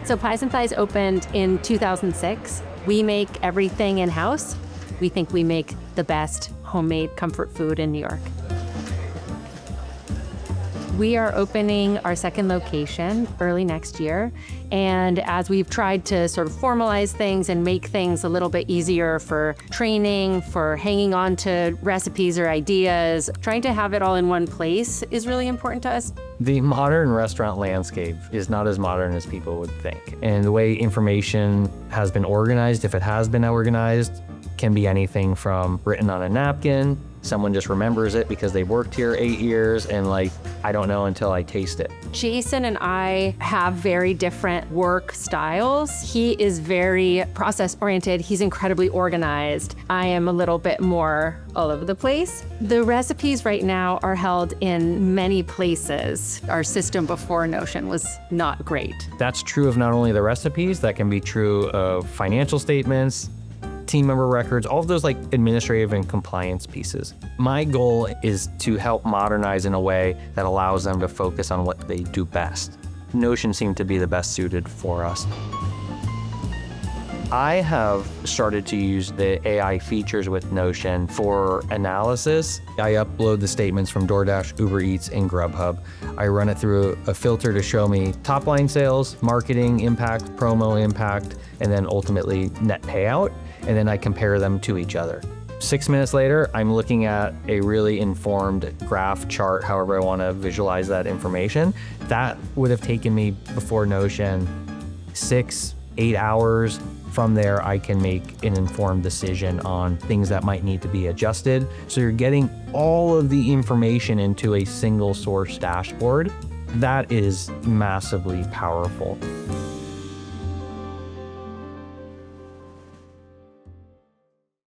So Pies and Thighs opened in 2006. We make everything in-house. We think we make the best homemade comfort food in New York. We are opening our second location early next year. And as we've tried to sort of formalize things and make things a little bit easier for training, for hanging on to recipes or ideas, trying to have it all in one place is really important to us. The modern restaurant landscape is not as modern as people would think. And the way information has been organized, if it has been organized, can be anything from written on a napkin, someone just remembers it because they've worked here 8 years, and I don't know until I taste it. Jason and I have very different work styles. He is very process-oriented. He's incredibly organized. I am a little bit more all over the place. The recipes right now are held in many places. Our system before Notion was not great. That's true of not only the recipes, that can be true of financial statements, team member records, all of those administrative and compliance pieces. My goal is to help modernize in a way that allows them to focus on what they do best. Notion seemed to be the best suited for us. I have started to use the AI features with Notion for analysis. I upload the statements from DoorDash, Uber Eats, and Grubhub. I run it through a filter to show me top line sales, marketing impact, promo impact, and then ultimately net payout. And then I compare them to each other. 6 minutes later, I'm looking at a really informed graph chart, however I want to visualize that information. That would have taken me before Notion 6-8 hours. From there, I can make an informed decision on things that might need to be adjusted. So you're getting all of the information into a single source dashboard. That is massively powerful.